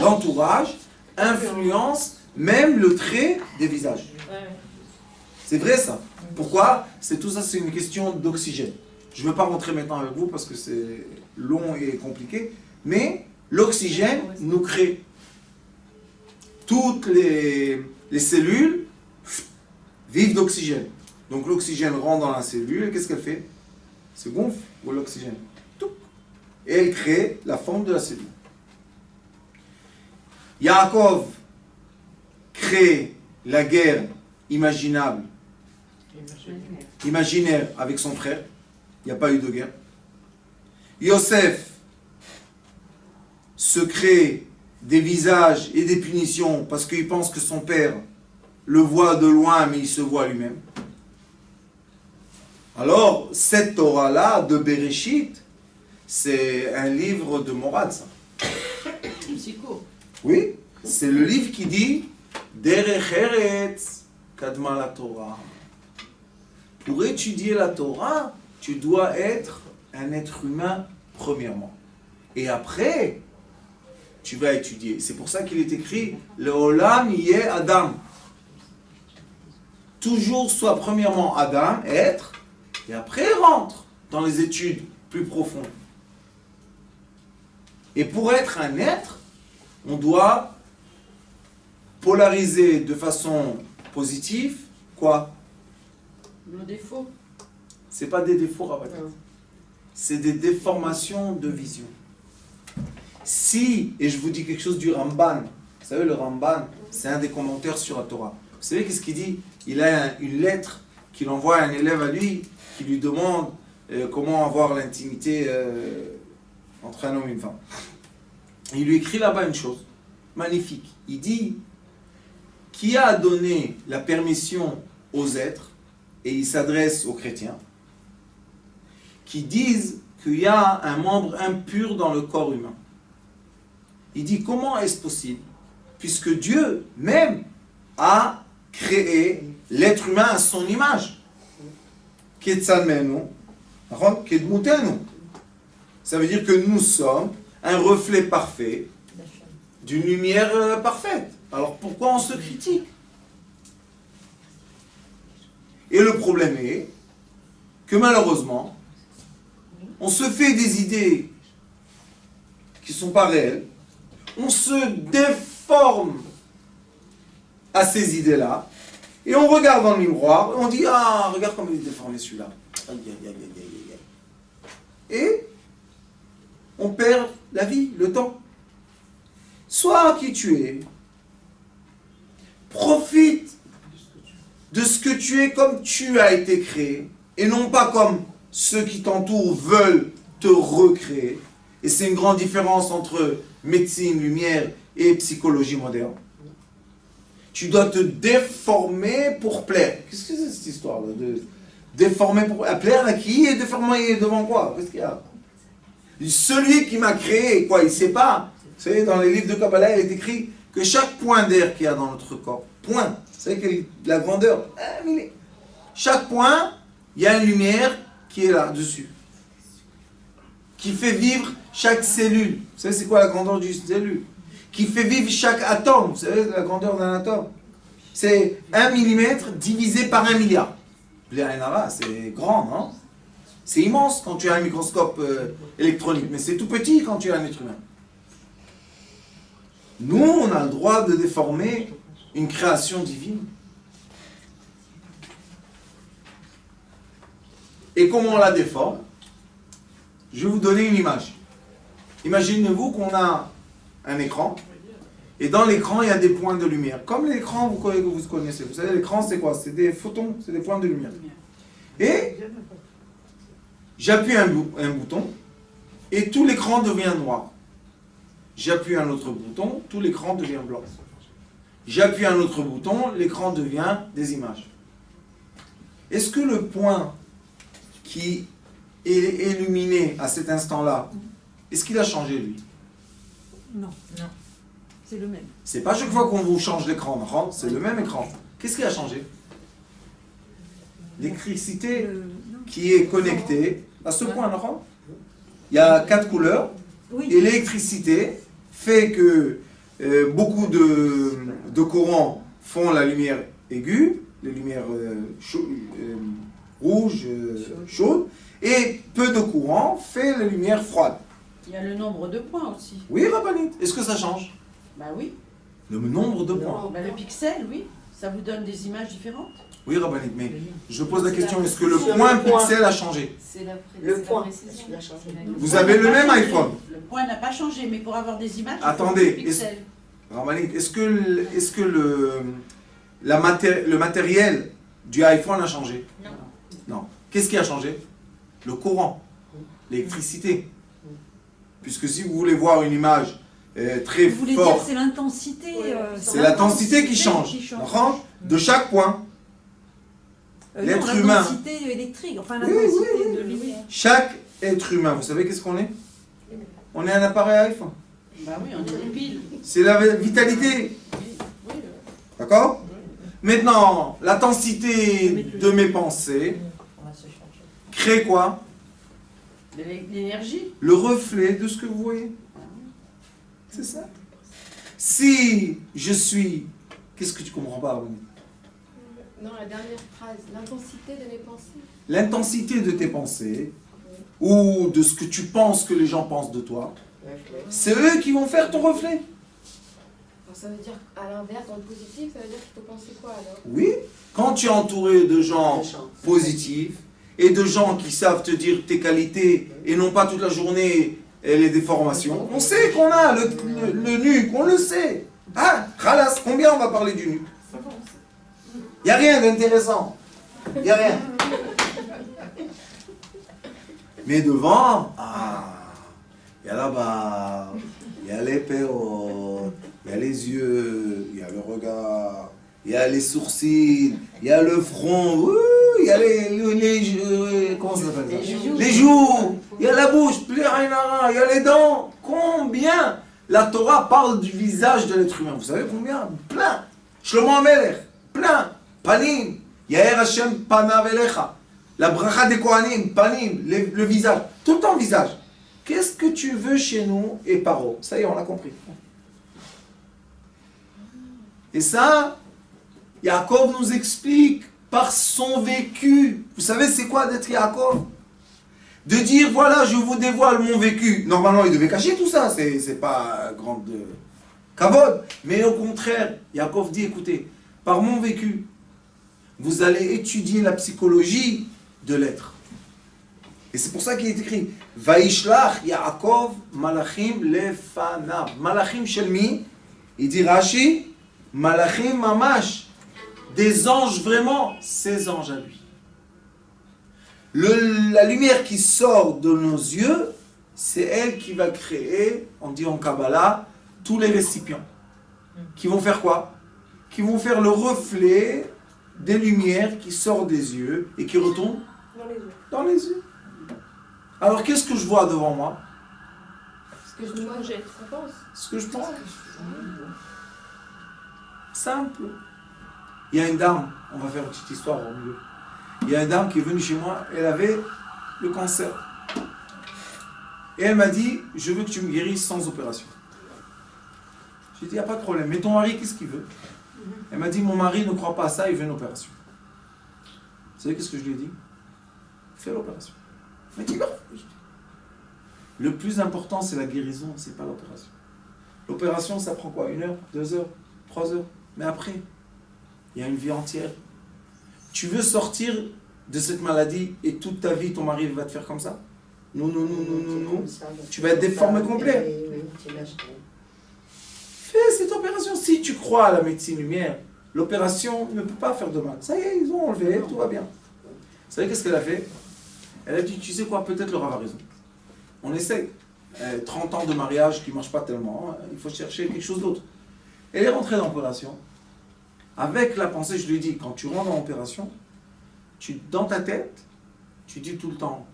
l'entourage influence même le trait des visages. C'est vrai ça. Pourquoi? C'est tout ça, c'est une question d'oxygène. Je ne veux pas rentrer maintenant avec vous parce que c'est long et compliqué, mais l'oxygène nous crée. Toutes les cellules vivent d'oxygène. Donc l'oxygène rentre dans la cellule et qu'est-ce qu'elle fait? Se gonfle ou l'oxygène. Et elle crée la forme de la cellule. Yaakov crée la guerre imaginaire avec son frère. Il n'y a pas eu de guerre. Yosef se crée des visages et des punitions parce qu'il pense que son père le voit de loin mais il se voit lui-même. Alors, cette Torah-là de Bereshit, c'est un livre de morale, ça. C'est court. Oui, c'est le livre qui dit Derech Eretz Kadma la Torah. Pour étudier la Torah, tu dois être un être humain premièrement. Et après, tu vas étudier. C'est pour ça qu'il est écrit Le Olam Yeh Adam. Toujours soit premièrement Adam, être, et après rentre dans les études plus profondes. Et pour être un être, on doit polariser de façon positive, quoi? Nos défauts. C'est pas des défauts, Rabat. C'est des déformations de vision. Si, et je vous dis quelque chose du Ramban, vous savez, le Ramban, c'est un des commentaires sur la Torah. Vous savez qu'est-ce qu'il dit? Il a une lettre qu'il envoie à un élève à lui, qui lui demande comment avoir l'intimité entre un homme et une femme. Et il lui écrit là-bas une chose magnifique. Il dit, qui a donné la permission aux êtres, et il s'adresse aux chrétiens, qui disent qu'il y a un membre impur dans le corps humain. Il dit, comment est-ce possible? Puisque Dieu même a créé l'être humain à son image. Ça veut dire que nous sommes un reflet parfait d'une lumière parfaite. Alors pourquoi on se critique? Et le problème est que malheureusement, on se fait des idées qui ne sont pas réelles, on se déforme à ces idées-là, et on regarde dans le miroir, et on dit, ah, regarde comme il est déformé celui-là. Aïe, aïe, aïe, aïe, aïe, aïe. Et on perd la vie, le temps. Sois qui tu es, profite de ce que tu es comme tu as été créé, et non pas comme ceux qui t'entourent veulent te recréer. Et c'est une grande différence entre médecine, lumière et psychologie moderne. Tu dois te déformer pour plaire. Qu'est-ce que c'est cette histoire-là de déformer pour plaire à qui et déformer devant quoi? Qu'est-ce qu'il y a? Celui qui m'a créé, quoi, il ne sait pas. Vous savez, dans les livres de Kabbalah, il est écrit que chaque point d'air qu'il y a dans notre corps, point, vous savez que la grandeur, chaque point, il y a une lumière qui est là-dessus. qui fait vivre chaque cellule. Vous savez c'est quoi la grandeur d'une cellule? Qui fait vivre chaque atome. Vous savez la grandeur d'un atome? C'est 1 millimètre divisé par 1 milliard. C'est grand, non? C'est immense quand tu as un microscope électronique, mais c'est tout petit quand tu as un être humain. Nous, on a le droit de déformer une création divine. Et comment on la déforme? Je vais vous donner une image. Imaginez-vous qu'on a un écran, et dans l'écran, il y a des points de lumière. Comme l'écran, vous connaissez. Vous savez, l'écran, c'est quoi? C'est des photons, c'est des points de lumière. Et j'appuie un bouton, et tout l'écran devient noir. J'appuie un autre bouton, tout l'écran devient blanc. J'appuie un autre bouton, l'écran devient des images. Est-ce que le point qui est illuminé à cet instant-là, est-ce qu'il a changé, lui? Non. Non. C'est le même. C'est pas chaque fois qu'on vous change l'écran, c'est le même écran. Qu'est-ce qui a changé? L'électricité qui est connectée à ce point, non? Il y a 4 couleurs, et l'électricité fait que beaucoup de courants font la lumière aiguë, les lumières rouges, chaudes, et peu de courant fait la lumière froide. Il y a le nombre de points aussi. Oui, Rabbanit, est-ce que ça change? Bah oui. Le nombre de points. Bah, le pixel, oui. Ça vous donne des images différentes. Oui, Rabbanit, mais je pose la question, est-ce que le point pixel a changé? Le point. Vous avez le même iPhone. Le point n'a pas changé, mais pour avoir des images, Attendez, il faut des pixels. Rabbanit, est-ce que le matériel du iPhone a changé? Non. Non. Qu'est-ce qui a changé? Le courant, l'électricité. Puisque si vous voulez voir une image très Vous voulez forte, dire c'est l'intensité c'est l'intensité qui change. De chaque point. L'être humain. L'intensité électrique, enfin Oui, l'intensité de lumière. Chaque être humain, vous savez qu'est-ce qu'on est? On est un appareil iPhone. Bah oui, on est des piles. C'est la vitalité. Oui, D'accord? Maintenant, l'intensité de mes pensées crée quoi? l'énergie. Le reflet de ce que vous voyez. C'est ça. Si je suis... Qu'est-ce que tu comprends pas, Armand? Non, la dernière phrase, l'intensité de mes pensées. L'intensité de tes pensées, ou de ce que tu penses que les gens pensent de toi, c'est eux qui vont faire ton reflet. Alors, ça veut dire, à l'inverse, dans le positif, ça veut dire qu'il faut penser quoi alors? Oui. Quand tu es entouré de gens positifs, et de gens qui savent te dire tes qualités, et non pas toute la journée les déformations, on sait qu'on a le nuque, on le sait. Ah, khalas, combien on va parler du nuque? Il n'y a rien d'intéressant. Il n'y a rien. Mais devant, il y a là-bas, il y a les pérotes, il y a les yeux, il y a le regard, il y a les sourcils, il y a le front, il y a comment ça s'appelle ça? Les joues, il y a la bouche, il y a les dents. Combien la Torah parle du visage de l'être humain? Vous savez combien? Plein. Shlomo Amelech, plein. Panim, Yaher Hashem panav elecha. La bracha des Kohanim, panim, le visage. Tout le temps visage. Qu'est-ce que tu veux chez nous et paro? Ça y est, on l'a compris. Et ça, Yaakov nous explique par son vécu. Vous savez c'est quoi d'être Yaakov? De dire voilà, je vous dévoile mon vécu. Normalement, il devait cacher tout ça, c'est pas grande kavod. Mais au contraire, Yaakov dit écoutez, par mon vécu, vous allez étudier la psychologie de l'être. Et c'est pour ça qu'il est écrit Vaishlach Yaakov Malachim Lefanav. Malachim Shelmi, il dit Rashi, Malachim Mamash. Des anges vraiment, ces anges à lui. La lumière qui sort de nos yeux, c'est elle qui va créer, on dit en Kabbalah, tous les récipients. Qui vont faire quoi? Qui vont faire le reflet des lumières qui sortent des yeux et qui retombent dans les yeux. Alors qu'est-ce que je vois devant moi? Ce que je me projette, on pense. Ce que je pense. Simple. Il y a une dame, on va faire une petite histoire au milieu. Il y a une dame qui est venue chez moi, elle avait le cancer. Et elle m'a dit, je veux que tu me guérisses sans opération. J'ai dit, il n'y a pas de problème. Mais ton mari, qu'est-ce qu'il veut? Elle m'a dit, mon mari ne croit pas à ça, il veut une opération. Vous savez qu'est-ce que je lui ai dit? Fais l'opération. Mais tu vas. Le plus important, c'est la guérison, c'est pas l'opération. L'opération, ça prend quoi? 1 heure, 2 heures, 3 heures? Mais après, il y a une vie entière. Tu veux sortir de cette maladie et toute ta vie, ton mari va te faire comme ça? Non. Tu vas être déformé complet. Fais cette opération. Si tu crois à la médecine lumière, l'opération ne peut pas faire de mal. Ça y est, ils ont enlevé, tout va bien. Vous savez qu'est-ce qu'elle a fait? Elle a dit, tu sais quoi, peut-être le Rav a raison. On essaie. 30 ans de mariage qui ne marche pas tellement, il faut chercher quelque chose d'autre. Elle est rentrée dans l'opération. Avec la pensée, je lui ai dit, quand tu rentres dans l'opération, dans ta tête, tu dis tout le temps,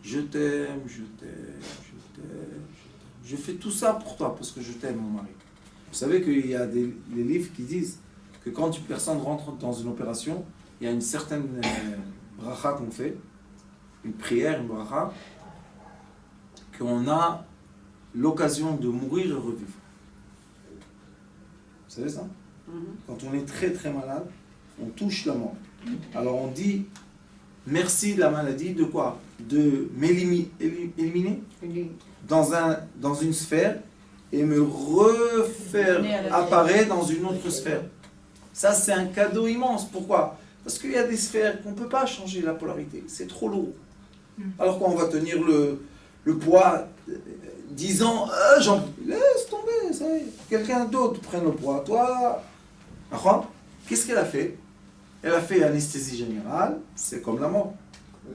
je t'aime, je t'aime, je t'aime, je t'aime. Je fais tout ça pour toi, parce que je t'aime, mon mari. Vous savez qu'il y a des livres qui disent que quand une personne rentre dans une opération, il y a une certaine bracha qu'on fait, une prière, une bracha, qu'on a l'occasion de mourir et revivre. Vous savez ça? Quand on est très très malade, on touche la mort. Alors on dit merci de la maladie, de quoi? De m'éliminer dans une sphère et me refaire apparaître dans une autre sphère. Ça c'est un cadeau immense. Pourquoi? Parce qu'il y a des sphères qu'on ne peut pas changer la polarité. C'est trop lourd. Alors qu'on va tenir le poids 10 ans, laisse tomber, ça y est. Quelqu'un d'autre prenne le poids. Toi, qu'est-ce qu'elle a fait? Elle a fait anesthésie générale, c'est comme la mort. Vous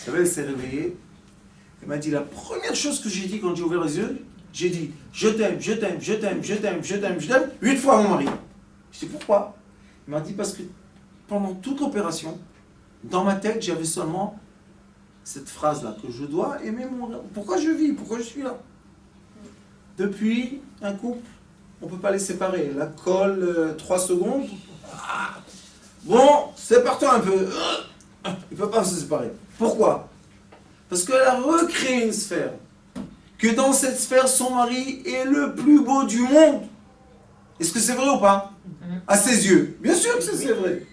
savez, elle s'est réveillée. Elle m'a dit, la première chose que j'ai dit quand j'ai ouvert les yeux, j'ai dit, je t'aime, je t'aime, je t'aime, je t'aime, je t'aime, je t'aime, 8 fois mon mari. Je dis, pourquoi? Il m'a dit, parce que pendant toute l'opération, dans ma tête, j'avais seulement cette phrase-là, que je dois aimer mon... Pourquoi je vis? Pourquoi je suis là? Depuis, un couple, on ne peut pas les séparer. La colle, 3 secondes. Bon, sépare-toi un peu. Il ne peut pas se séparer. Pourquoi? Parce qu'elle a recréé une sphère. Que dans cette sphère, son mari est le plus beau du monde. Est-ce que c'est vrai ou pas? À ses yeux. Bien sûr que c'est vrai.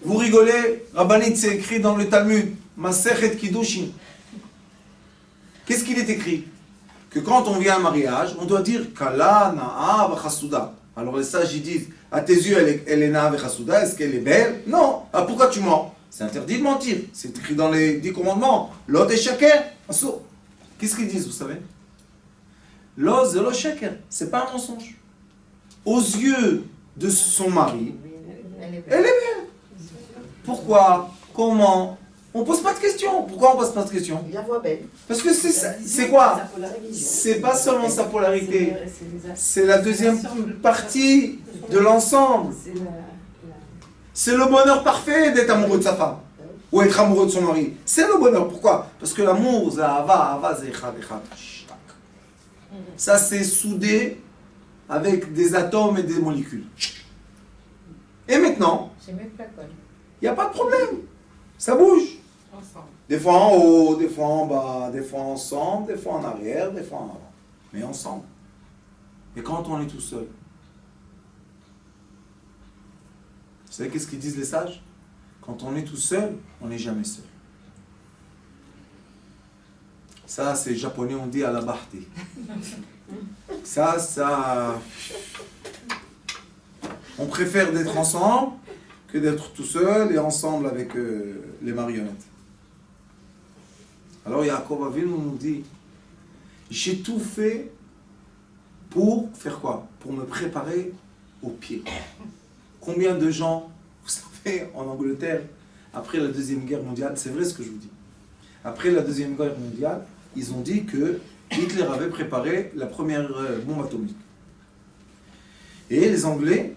Vous rigolez, Rabbanit, c'est écrit dans le Talmud, Masechet Kiddushin. Qu'est-ce qu'il est écrit? Que quand on vient à un mariage, on doit dire Kala, Na'a, Vachasuda. Alors les sages ils disent, à tes yeux, elle est Na'a, Vachasuda, est-ce qu'elle est belle? Non. Ah, pourquoi tu mens? C'est interdit de mentir. C'est écrit dans les 10 commandements. L'od et shaker. Qu'est-ce qu'ils disent, vous savez? L'od et le shaker. C'est pas un mensonge. Aux yeux de son mari, elle est belle. Pourquoi? Comment? On ne pose pas de questions. Pourquoi on ne pose pas de questions? Il la voit belle. Parce que c'est quoi? C'est pas seulement sa polarité. C'est la deuxième partie de l'ensemble. C'est le bonheur parfait d'être amoureux de sa femme. Ou être amoureux de son mari. C'est le bonheur. Pourquoi? Parce que l'amour, ça c'est soudé avec des atomes et des molécules. Et maintenant, il n'y a pas de problème. Ça bouge. Des fois en haut, des fois en bas, des fois ensemble, des fois en arrière, des fois en avant. Mais ensemble. Et quand on est tout seul, vous savez qu'est-ce qu'ils disent les sages? Quand on est tout seul, on n'est jamais seul. Ça, c'est japonais, on dit à la bahti. Ça... On préfère d'être ensemble que d'être tout seul et ensemble avec les marionnettes. Alors Yaakov Avinu nous dit, j'ai tout fait pour faire quoi? Pour me préparer au pire. Combien de gens, vous savez, en Angleterre, après la Deuxième Guerre mondiale, c'est vrai ce que je vous dis, après la Deuxième Guerre mondiale, ils ont dit que Hitler avait préparé la première bombe atomique. Et les Anglais,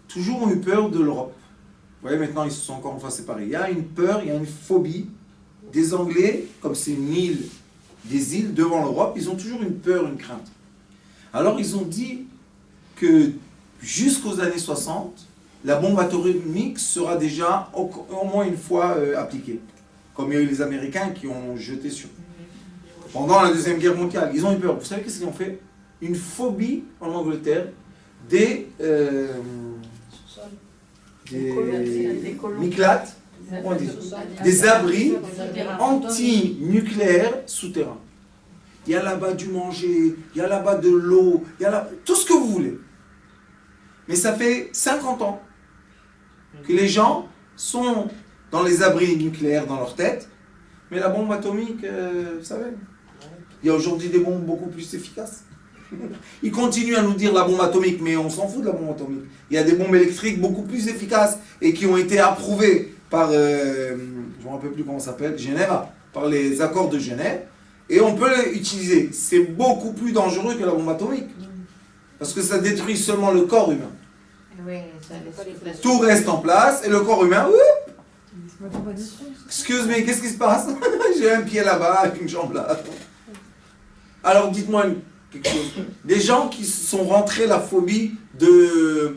toujours ont eu peur de l'Europe. Vous voyez, maintenant, ils se sont encore une fois séparés. Il y a une peur, il y a une phobie des Anglais, comme c'est une île, des îles devant l'Europe, ils ont toujours une peur, une crainte. Alors, ils ont dit que jusqu'aux années 60, la bombe atomique sera déjà au moins une fois appliquée. Comme il y a eu les Américains qui ont jeté sur. pendant la Deuxième Guerre mondiale. Ils ont eu peur. Vous savez qu'est-ce qu'ils ont fait? Une phobie en Angleterre des miklat, comment on dit, des abris anti-nucléaires souterrains. Il y a là-bas du manger, il y a là-bas de l'eau, il y a là tout ce que vous voulez. Mais ça fait 50 ans que les gens sont dans les abris nucléaires dans leur tête, mais la bombe atomique, vous savez, il y a aujourd'hui des bombes beaucoup plus efficaces. Ils continuent à nous dire la bombe atomique, mais on s'en fout de la bombe atomique. Il y a des bombes électriques beaucoup plus efficaces et qui ont été approuvées par, je ne me rappelle plus comment ça s'appelle, Genève, par les accords de Genève, et on peut les utiliser. C'est beaucoup plus dangereux que la bombe atomique, parce que ça détruit seulement le corps humain. Oui, ça laisse place. Tout reste en place, et le corps humain, excuse-moi, qu'est-ce qui se passe? J'ai un pied là-bas, une jambe là. Alors dites-moi quelque chose. Des gens qui sont rentrés la phobie de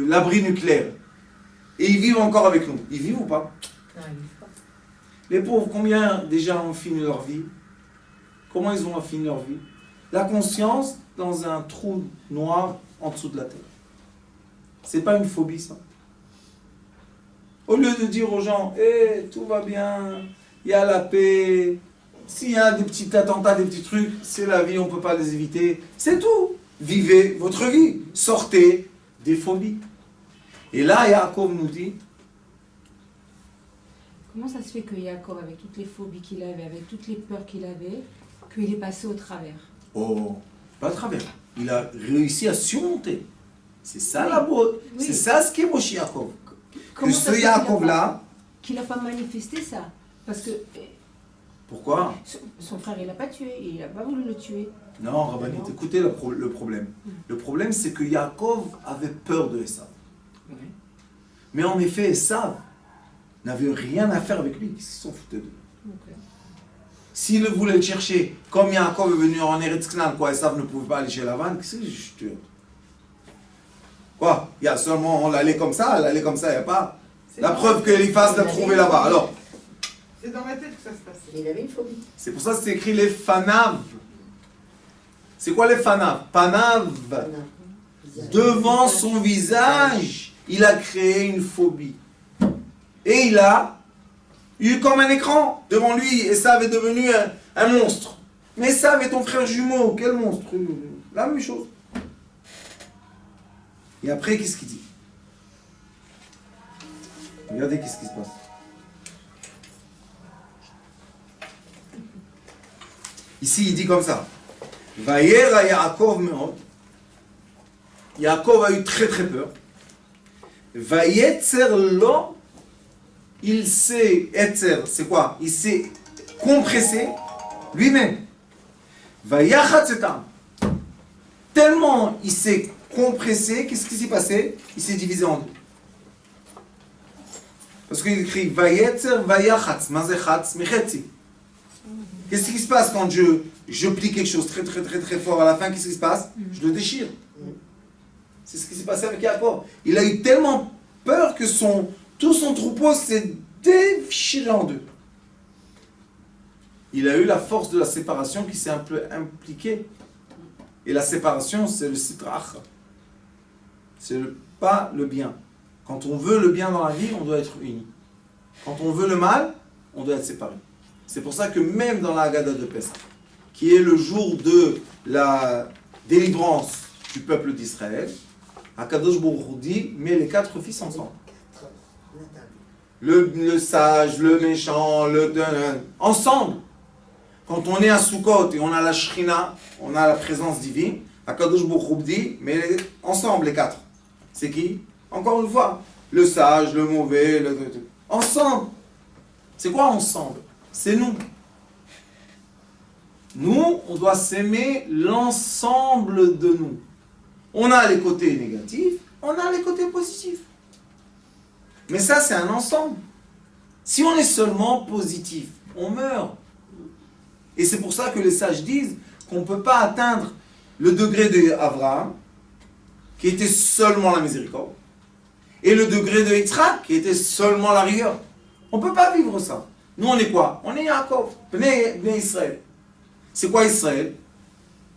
l'abri nucléaire, et ils vivent encore avec nous. Ils vivent ou pas? Non, ils vivent pas. Les pauvres, combien déjà ont fini leur vie? Comment ils ont fini leur vie? La conscience dans un trou noir en dessous de la terre. C'est pas une phobie, ça. Au lieu de dire aux gens, tout va bien, il y a la paix, s'il y a des petits attentats, des petits trucs, c'est la vie, on ne peut pas les éviter. C'est tout. Vivez votre vie. Sortez des phobies. Et là, Yaakov nous dit, Comment ça se fait que Yaakov, avec toutes les phobies qu'il avait, avec toutes les peurs qu'il avait, qu'il est passé au travers? oh, pas à travers. Il a réussi à surmonter. C'est ça la beauté. Oui. C'est ça ce qui est Moshe Yaakov. Comment Que ça ce se fait Yaakov-là, qu'il n'a pas manifesté ça? Parce que pourquoi? son frère, il l'a pas tué, il n'a pas voulu le tuer. Non, Rabbanit, écoutez le problème. Le problème, c'est que Yaakov avait peur de Esav. Mais en effet, Esav n'avait rien à faire avec lui. Qu'est-ce qu'ils s'en foutaient de lui? S'il voulait le chercher, comme Yaakov est venu en Eretz Canaan, quoi, Esav ne pouvait pas aller chez Lavan, qu'est-ce que je te... Quoi? Il y a seulement, on l'allait comme ça, il n'y a pas. La preuve que Eliphaz l'a trouvé là-bas. Alors, C'est dans ma tête que ça se passe. Il avait une phobie. c'est pour ça que c'est écrit les fanav. C'est quoi les fanav? Panav. Devant son visage, il a créé une phobie. Et il a eu comme un écran devant lui. Esav est devenu un monstre. Mais Esav est ton frère jumeau. Quel monstre? La même chose. Et après, qu'est-ce qu'il dit? Regardez qu'est-ce qui se passe. Ici, il dit comme ça. Vayera Yaakov meod. Yaakov a eu très très peur. Vayetzer lo. Il s'est, etzer, c'est quoi? Il s'est compressé lui-même. Vayachat setam. Tellement il s'est compressé, qu'est-ce qui s'est passé? Il s'est divisé en deux. Parce qu'il écrit Vayetzer Vayachatz, Mazechatz, Mechetzi. Qu'est-ce qui se passe quand je plie quelque chose très très très très fort à la fin? Qu'est-ce qui se passe? Je le déchire. C'est ce qui s'est passé avec Yaakov. Il a eu tellement peur que tout son troupeau s'est déchiré en deux. Il a eu la force de la séparation qui s'est un peu impliquée. Et la séparation, c'est le sitrach. C'est pas le bien. Quand on veut le bien dans la vie, on doit être unis. Quand on veut le mal, on doit être séparés. C'est pour ça que même dans la Haggadah de Pessah, qui est le jour de la délivrance du peuple d'Israël, Akadosh Baruch Hu dit, mets les 4 fils ensemble. Le sage, le méchant, ensemble. Quand on est à Sukkot et on a la Shrina, on a la présence divine, Akadosh Baruch Hu dit, mais ensemble les 4. C'est qui? Encore une fois, le sage, le mauvais, ensemble. C'est quoi ensemble? C'est nous. Nous, on doit s'aimer l'ensemble de nous. On a les côtés négatifs, on a les côtés positifs. Mais ça, c'est un ensemble. Si on est seulement positif, on meurt. Et c'est pour ça que les sages disent qu'on ne peut pas atteindre le degré d'Abraham, qui était seulement la miséricorde, et le degré de Yitzhak, qui était seulement la rigueur. On ne peut pas vivre ça. Nous, on est quoi? On est Yaakov, Bnei Israël. C'est quoi Israël?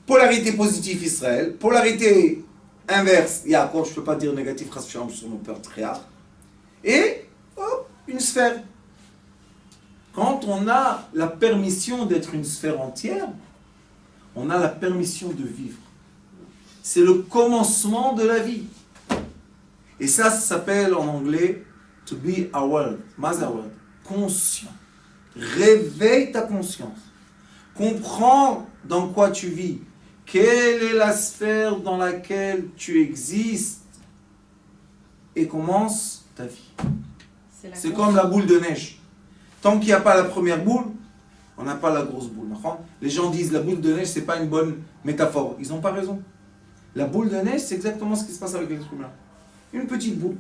Polarité positive Israël, polarité inverse Yaakov, je ne peux pas dire négatif sur mon patriarche, et hop, une sphère. Quand on a la permission d'être une sphère entière, on a la permission de vivre. C'est le commencement de la vie. Et ça s'appelle en anglais to be aware. Mazawad. Conscient. Réveille ta conscience. Comprends dans quoi tu vis. Quelle est la sphère dans laquelle tu existes. Et commence ta vie. C'est comme la boule de neige. Tant qu'il n'y a pas la première boule, on n'a pas la grosse boule. Les gens disent la boule de neige, ce n'est pas une bonne métaphore. Ils n'ont pas raison. La boule de neige, c'est exactement ce qui se passe avec l'être humain. Une petite boule.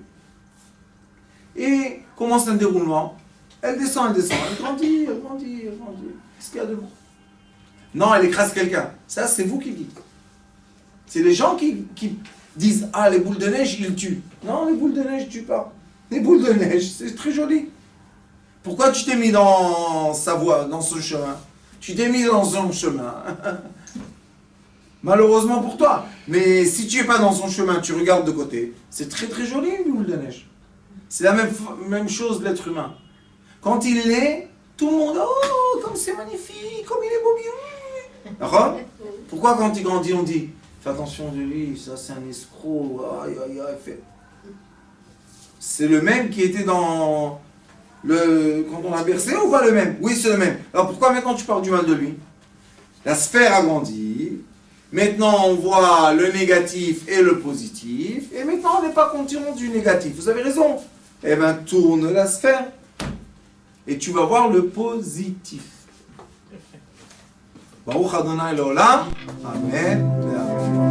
Et commence un déroulement. Elle descend, elle grandit, elle grandit, elle grandit. Qu'est-ce qu'il y a de bon? Non, elle écrase quelqu'un. Ça, c'est vous qui dites. C'est les gens qui disent « Ah, les boules de neige, ils tuent. » Non, les boules de neige ne tuent pas. Les boules de neige, c'est très joli. Pourquoi tu t'es mis dans sa voie, dans son chemin? Tu t'es mis dans son chemin. Malheureusement pour toi. Mais si tu n'es pas dans son chemin, tu regardes de côté. C'est très très joli une boule de neige. C'est la même chose de l'être humain. Quand il naît, tout le monde, oh, comme c'est magnifique, comme il est beau bien. D'accord? Pourquoi quand il grandit, on dit, fais attention de lui, ça c'est un escroc, aïe aïe aïe, fait. C'est le même qui était dans quand on a bercé ou pas le même? Oui, c'est le même. Alors pourquoi maintenant tu parles du mal de lui? La sphère a grandi. Maintenant, on voit le négatif et le positif. Et maintenant, on n'est pas content du négatif. Vous avez raison. Eh bien, tourne la sphère. Et tu vas voir le positif. Baruch Adonai Leolam. Amen. Amen.